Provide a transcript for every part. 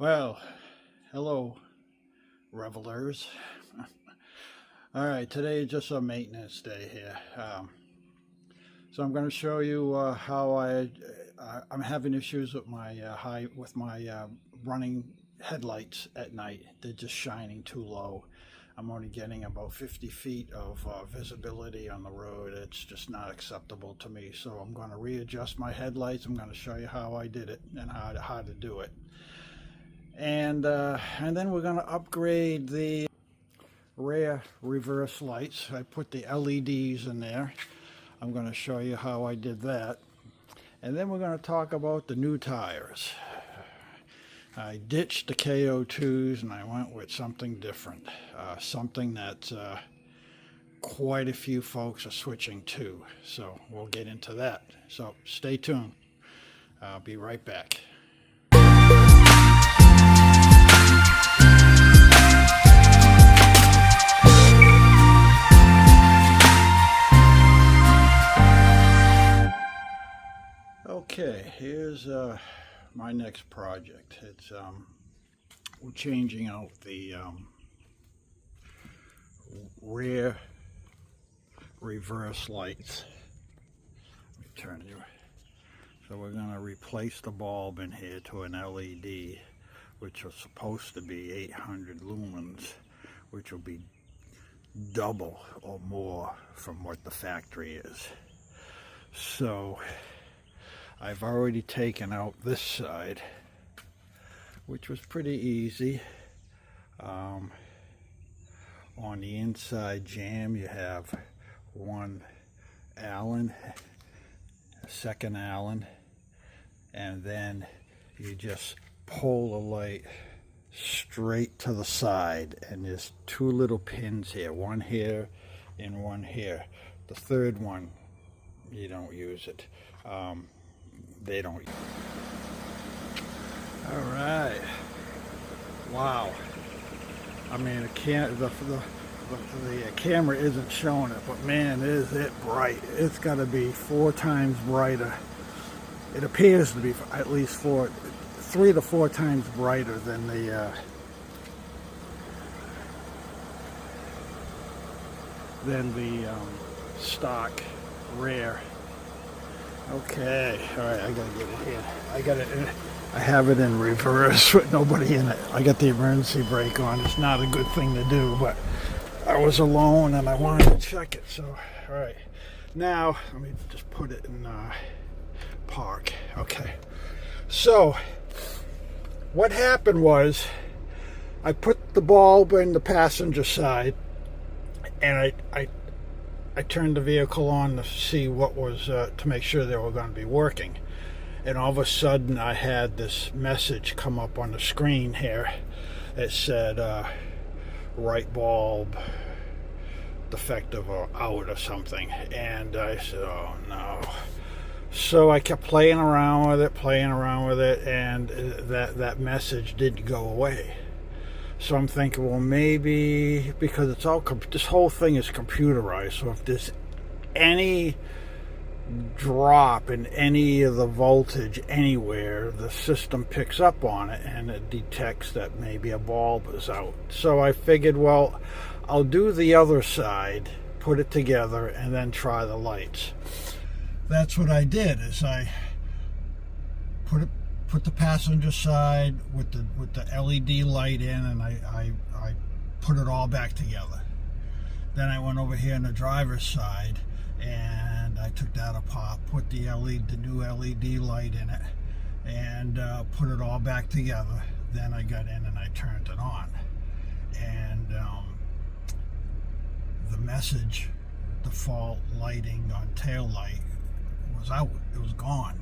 Well, hello, revelers. All right, today is just a maintenance day here. So I'm going to show you how I'm having issues with my running headlights at night. They're just shining too low. I'm only getting about 50 feet of visibility on the road. It's just not acceptable to me. So I'm going to readjust my headlights. I'm going to show you how I did it and how to do it. And then we're going to upgrade the rear reverse lights. I put the LEDs in there. I'm going to show you how I did that. And then we're going to talk about the new tires. I ditched the KO2s and I went with something different. Something that quite a few folks are switching to. So we'll get into that. So stay tuned. I'll be right back. Okay, here's my next project. It's we're changing out the rear reverse lights. Let me turn you. So we're going to replace the bulb in here to an LED, which was supposed to be 800 lumens, which will be double or more from what the factory is. So I've already taken out this side, which was pretty easy. On the inside jamb, you have one Allen, a second Allen, and then you just pull the light straight to the side, and there's two little pins here, one here and one here. The third one, you don't use it. They don't. All right. Wow. I mean, the camera isn't showing it, but man, is it bright. It's got to be 4 times brighter. It appears to be at least 3 to 4 times brighter than the stock rear. Okay, all right, I gotta get it here. I have it in reverse with nobody in it. I got the emergency brake on. It's not a good thing to do, but I was alone and I wanted to check it. So, all right, now let me just put it in park. Okay, so what happened was I put the bulb in the passenger side, and I turned the vehicle on to see what was, to make sure they were going to be working. And all of a sudden I had this message come up on the screen here. It said, right bulb defective or out or something. And I said, oh no. So I kept playing around with it, and that message didn't go away. So I'm thinking, well, maybe because it's all this whole thing is computerized. So if there's any drop in any of the voltage anywhere, the system picks up on it and it detects that maybe a bulb is out. So I figured, well, I'll do the other side, put it together, and then try the lights. That's what I did. Is I put the passenger side with the LED light in, and I put it all back together. Then I went over here on the driver's side and I took that apart, put the new LED light in it, and put it all back together. Then I got in and I turned it on, and the message, default lighting on tail light, was out. It was gone.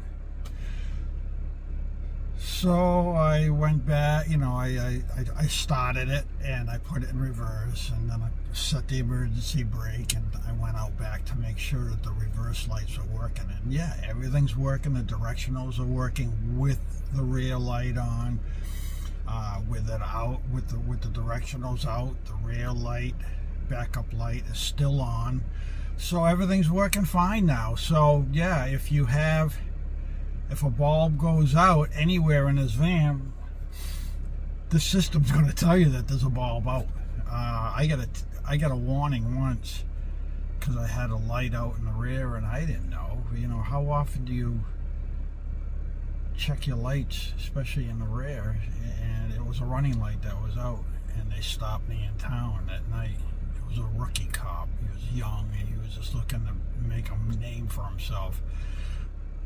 So I went back, I started it and I put it in reverse, and then I set the emergency brake, and I went out back to make sure that the reverse lights were working. And yeah, everything's working. The directionals are working with the rear light on, with it out, with the directionals out. The rear light, backup light, is still on. So everything's working fine now. So yeah, if a bulb goes out anywhere in this van, this system's going to tell you that there's a bulb out. I got a warning once because I had a light out in the rear and I didn't know. You know, how often do you check your lights, especially in the rear? And it was a running light that was out, and they stopped me in town that night. It was a rookie cop. He was young and he was just looking to make a name for himself.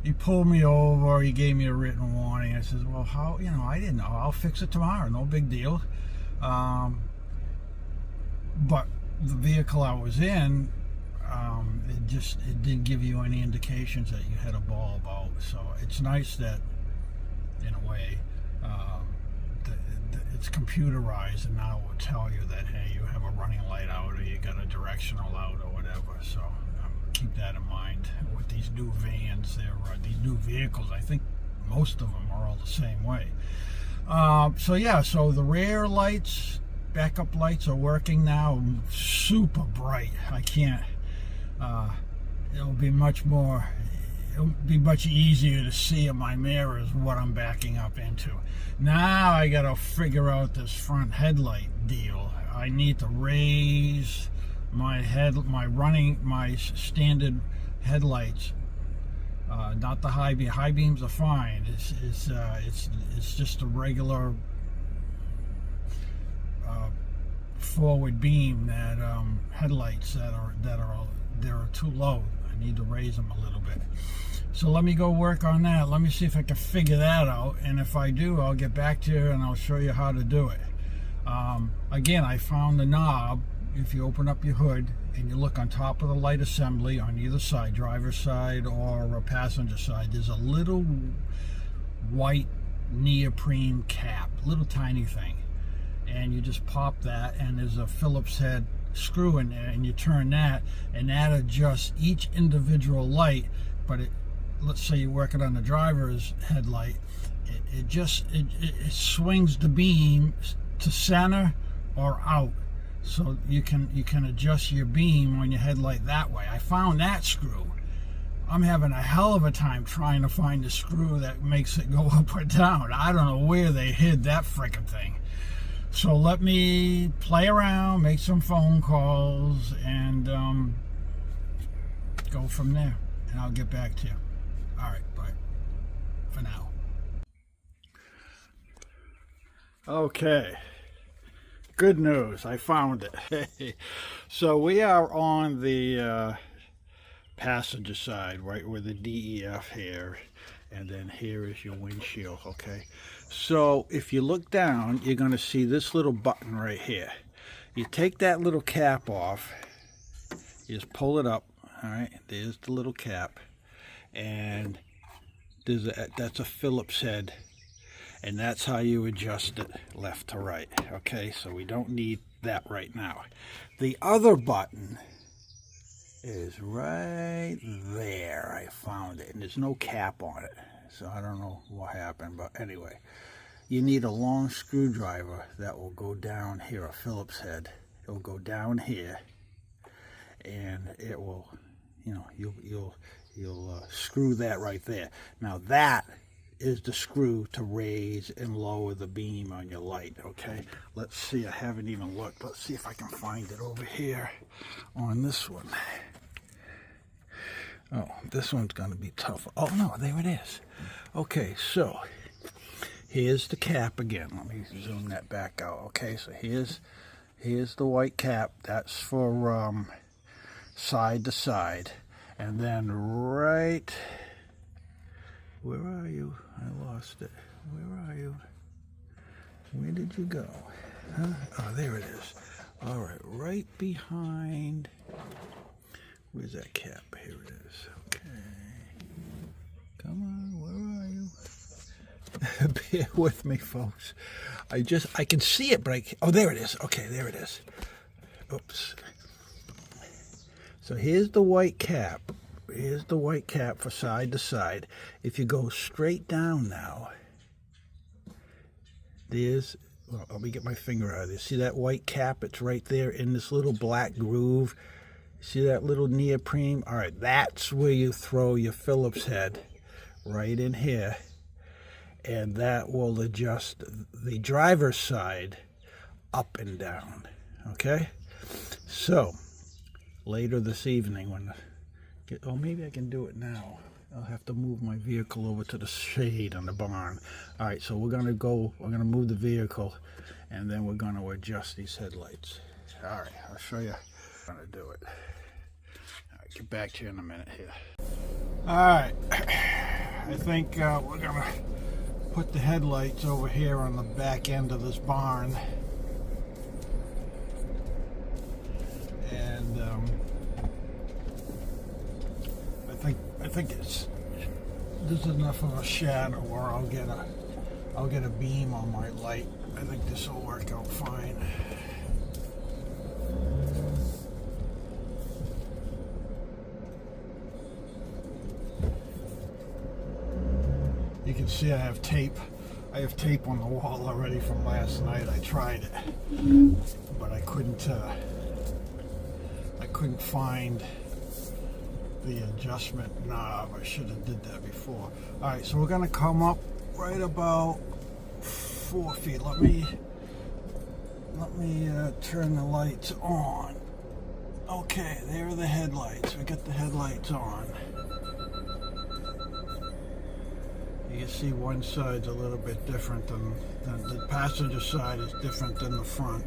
He pulled me over, he gave me a written warning. I says, well, how, you know, I didn't know. I'll fix it tomorrow, no big deal. But the vehicle I was in, it didn't give you any indications that you had a bulb out. So it's nice that, in a way, it's computerized, and now it will tell you that, hey, you have a running light out, or you got a directional out, or whatever. So keep that in mind with these new vans. These new vehicles, I think most of them are all the same way. So yeah, so the rear lights, backup lights are working now, super bright. I can't, it'll be much easier to see in my mirrors what I'm backing up into. Now I gotta figure out this front headlight deal. I need to raise my standard headlights, not the high beam. High beams are fine. It's just a regular forward beam that headlights that are too low. I need to raise them a little bit. So let me go work on that. Let me see if I can figure that out, and if I do, I'll get back to you and I'll show you how to do it. Again, I found the knob. If you open up your hood and you look on top of the light assembly on either side, driver's side or passenger side, there's a little white neoprene cap, little tiny thing, and you just pop that, and there's a Phillips head screw in there, and you turn that, and that adjusts each individual light. But let's say you're working on the driver's headlight, it swings the beam to center or out, so you can adjust your beam on your headlight that way. I found that screw. I'm having a hell of a time trying to find the screw that makes it go up or down. I don't know where they hid that frickin' thing. So let me play around, make some phone calls, and go from there. And I'll get back to you. All right, bye for now. Okay. Good news, I found it. So we are on the passenger side, right where the DEF here, and then here is your windshield, okay? So if you look down, you're going to see this little button right here. You take that little cap off, you just pull it up, all right? There's the little cap, and that's a Phillips head. And that's how you adjust it left to right, okay? So we don't need that right now. The other button is right there. I found it, and there's no cap on it. So I don't know what happened, but anyway. You need a long screwdriver that will go down here, a Phillips head. It will go down here, and it will, you know, you'll screw that right there. Now that is the screw to raise and lower the beam on your light, okay? Let's see, I haven't even looked. Let's see if I can find it over here on this one. Oh, this one's gonna be tough. Oh no, there it is. Okay, so here's the cap again. Let me zoom that back out. Okay, so here's the white cap. That's for side to side. And then right, where are you? I lost it. Where are you? Where did you go? Huh? Oh, there it is. All right, right behind. Where's that cap? Here it is. Okay. Come on, where are you? Bear with me, folks. I can see it, but oh, there it is. Okay, there it is. Oops. So here's the white cap. Here's the white cap for side to side. If you go straight down now, there's, well, let me get my finger out of this. See that white cap? It's right there in this little black groove. See that little neoprene? All right, that's where you throw your Phillips head, right in here. and that will adjust the driver's side up and down. Okay, so later this evening when oh, maybe I can do it now. I'll have to move my vehicle over to the shade on the barn. All right, so we're gonna move the vehicle, and then we're gonna adjust these headlights. All right, I'll show you how to do it. All right, get back to you in a minute here. All right, I think we're gonna put the headlights over here on the back end of this barn. And I think there's enough of a shadow where I'll get a beam on my light. I think this will work out fine. You can see I have tape. I have tape on the wall already from last night. I tried it, but I couldn't find the adjustment knob. I should have did that before. All right, so we're gonna come up right about 4 feet. Let me turn the lights on. Okay, there are the headlights. We got the headlights on. You can see one side's a little bit different than the passenger side is different than the front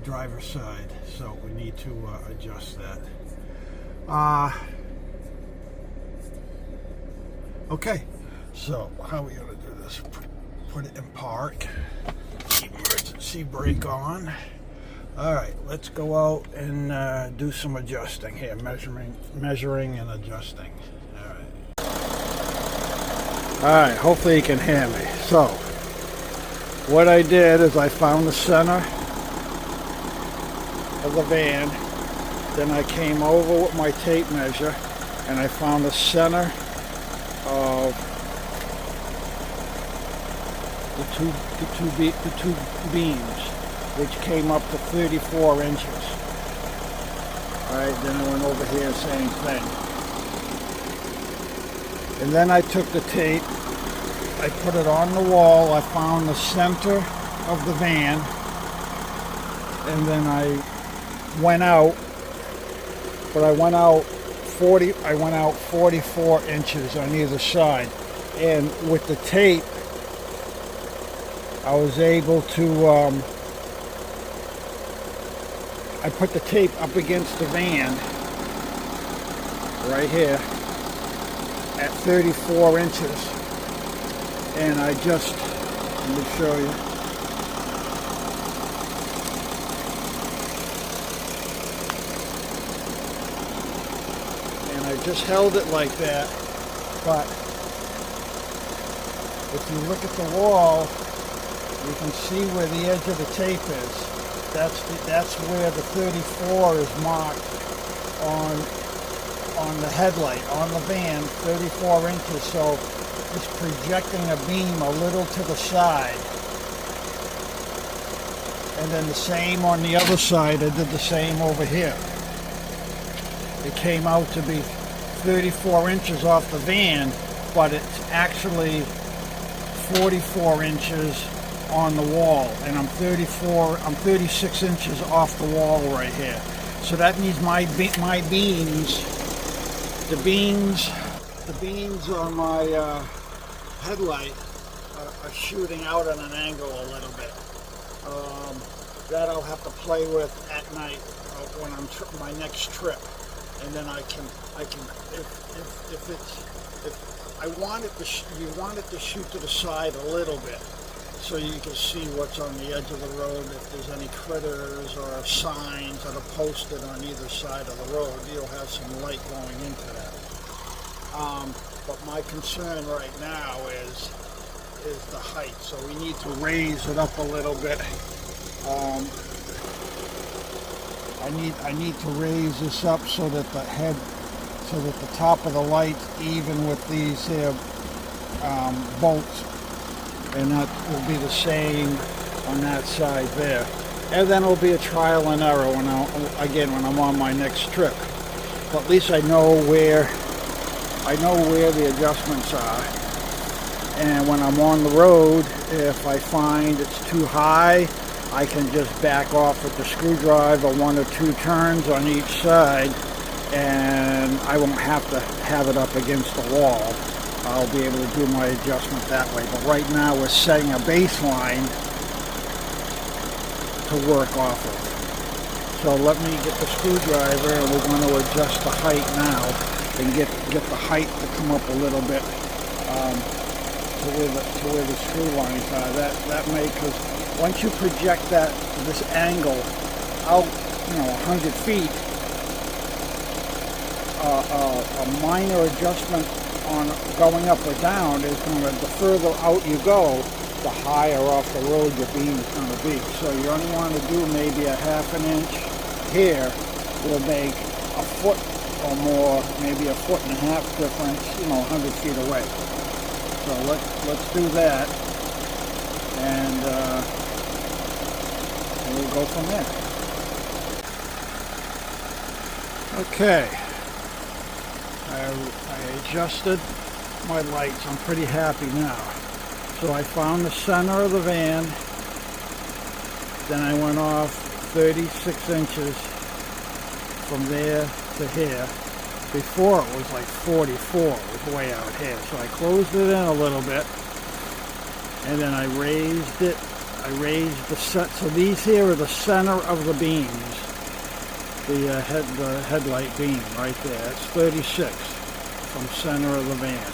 driver's side, so we need to adjust that. Okay, so how are we gonna do this? Put it in park. Emergency brake on. All right, let's go out and do some adjusting here, measuring and adjusting. All right, hopefully you can hear me. So, what I did is I found the center of the van, then I came over with my tape measure and I found the center of the two beams, which came up to 34 inches. All right, then I went over here, same thing. And then I took the tape, I put it on the wall, I found the center of the van, and then I went out, but I went out 44 inches on either side. And with the tape, I was able to, I put the tape up against the van, right here, at 34 inches, and I just, let me show you. And I just held it like that, but if you look at the wall, you can see where the edge of the tape is. That's where the 34 is marked on the headlight, on the van, 34 inches, so it's projecting a beam a little to the side. And then the same on the other side, I did the same over here. It came out to be 34 inches off the van, but it's actually 44 inches on the wall, and I'm 36 inches off the wall right here. So that means my beams, the beams on my headlight are shooting out at an angle a little bit. That I'll have to play with at night when I'm my next trip, and then I can if I want it to you want it to shoot to the side a little bit, so you can see what's on the edge of the road. If there's any critters or signs that are posted on either side of the road, you'll have some light going into that. But my concern right now is the height, so we need to raise it up a little bit. I need to raise this up so that the top of the light's even with these here bolts, and that will be the same on that side there. And then it'll be a trial and error when I'm on my next trip. But at least I know where the adjustments are. And when I'm on the road, if I find it's too high, I can just back off with the screwdriver 1 or 2 turns on each side, and I won't have to have it up against the wall. I'll be able to do my adjustment that way. But right now we're setting a baseline to work off of. So let me get the screwdriver, and we're going to adjust the height now and get the height to come up a little bit to where the screw lines are. That may, because once you project this angle out, 100 feet, a minor adjustment on going up or down is going to, the further out you go, the higher off the road your beam is going to be. So you only want to do maybe a ½ an inch here will make a foot or more, maybe a 1.5 foot difference, 100 feet away. So let's do that, and we'll go from there. Okay, I adjusted my lights. I'm pretty happy now. So I found the center of the van, then I went off 36 inches from there to here. Before it was like 44, it was way out here. So I closed it in a little bit, and then I raised it. I raised the set. So these here are the center of the beams. The headlight beam right there. That's 36 from center of the van.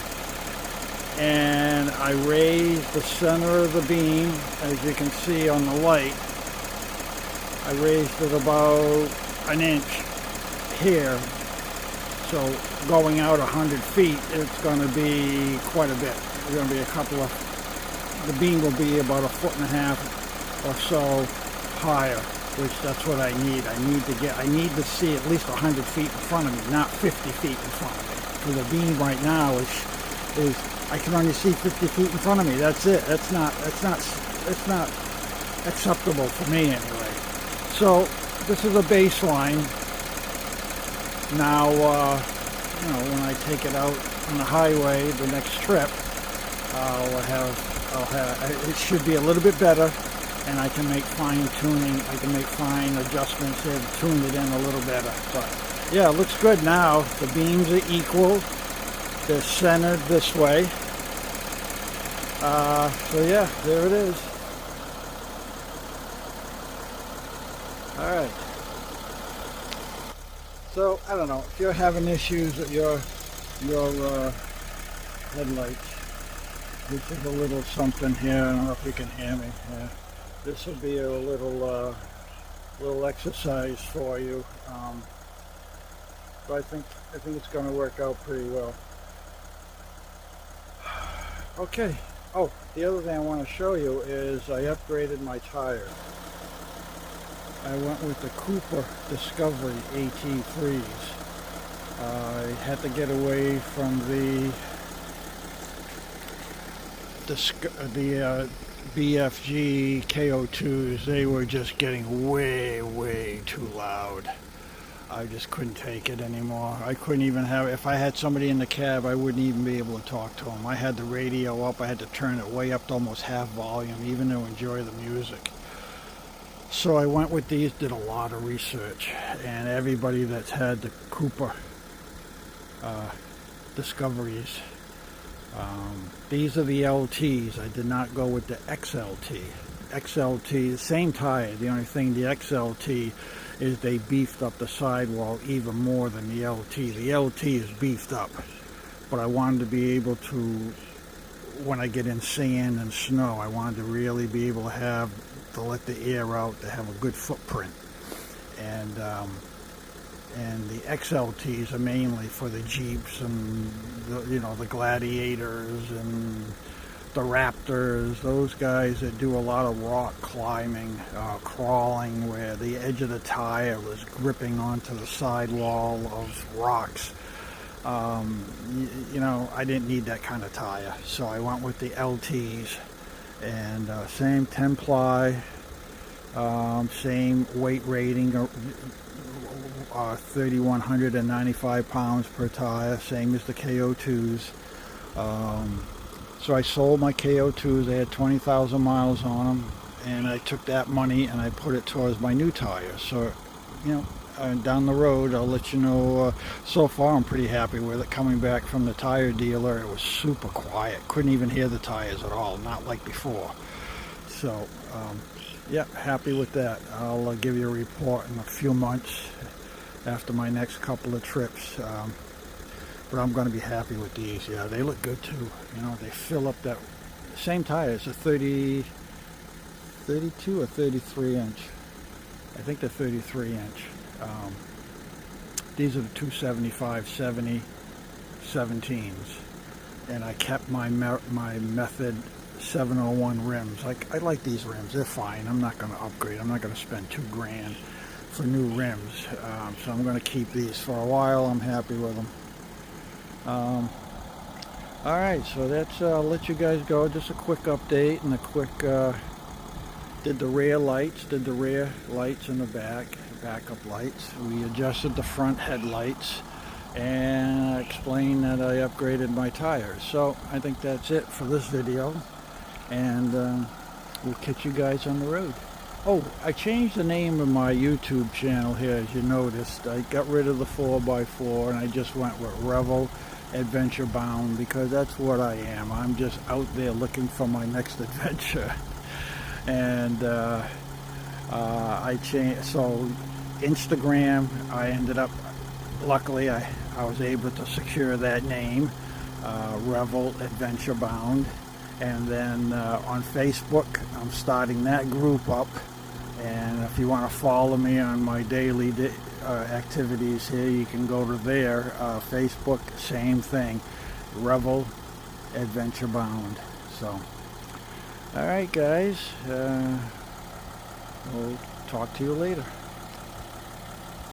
And I raised the center of the beam, as you can see on the light. I raised it about an inch here. So going out 100 feet, it's going to be quite a bit. It's going to be the beam will be about 1.5 foot or so higher, which that's what I need. I need to see at least 100 feet in front of me, not 50 feet in front of me. Because the beam right now is I can only see 50 feet in front of me. That's it. That's not acceptable for me anyway. So this is a baseline. Now, when I take it out on the highway the next trip, it should be a little bit better, and I can make fine tuning. I can make fine adjustments and tune it in a little better. But yeah, it looks good now. The beams are equal. They're centered this way. So yeah, there it is. All right. So I don't know if you're having issues with your headlights. This is a little something here. I don't know if you can hear me. Yeah. This will be a little exercise for you. So I think it's going to work out pretty well. Okay. Oh, the other thing I want to show you is I upgraded my tire. I went with the Cooper Discovery AT3s. I had to get away from the BFG KO2s. They were just getting way too loud. I just couldn't take it anymore. I couldn't even have, if I had somebody in the cab, I wouldn't even be able to talk to them. I had the radio up. I had to turn it way up to almost half volume even to enjoy the music. So I went with these, did a lot of research, and everybody that's had the Cooper Discoveries, these are the LTs. I did not go with the XLT. XLT, the same tire. The only thing, the XLT, is they beefed up the sidewall even more than the LT. The LT is beefed up, but I wanted to be able to, when I get in sand and snow, I wanted to really be able to let the air out, to have a good footprint. And the XLTs are mainly for the Jeeps and the Gladiators and the Raptors, those guys that do a lot of rock climbing, crawling, where the edge of the tire was gripping onto the sidewall of rocks. I didn't need that kind of tire, so I went with the LTs. And same 10 ply, same weight rating, 3,195 pounds per tire, same as the KO2s. So I sold my KO2s. They had 20,000 miles on them, and I took that money and I put it towards my new tires. So, you know, down the road, I'll let you know. So far, I'm pretty happy with it. Coming back from the tire dealer, it was super quiet. Couldn't even hear the tires at all, not like before. So, yeah, happy with that. I'll give you a report in a few months after my next couple of trips. But I'm going to be happy with these. Yeah, they look good too. You know, they fill up that same tires, a 32 or 33 inch. I think they're 33 inch. These are the 275/70 17s, and I kept my Method 701 rims. I like these rims. They're fine. I'm not going to upgrade. I'm not going to spend $2,000 for new rims. So I'm going to keep these for a while. I'm happy with them. All right, so that's I'll let you guys go. Just a quick update and a quick did the rear lights in the backup lights. We adjusted the front headlights, and I explained that I upgraded my tires. So I think that's it for this video, and we'll catch you guys on the road. Oh, I changed the name of my YouTube channel here, as you noticed. I got rid of the 4x4 and I just went with Revel Adventure Bound, because that's what I am. I'm just out there looking for my next adventure. And I changed, so Instagram, I ended up, luckily I was able to secure that name, Revel Adventure Bound. And then on Facebook, I'm starting that group up. And if you want to follow me on my daily activities here, you can go to there. Facebook, same thing, Revel Adventure Bound. So, all right, guys, we'll talk to you later.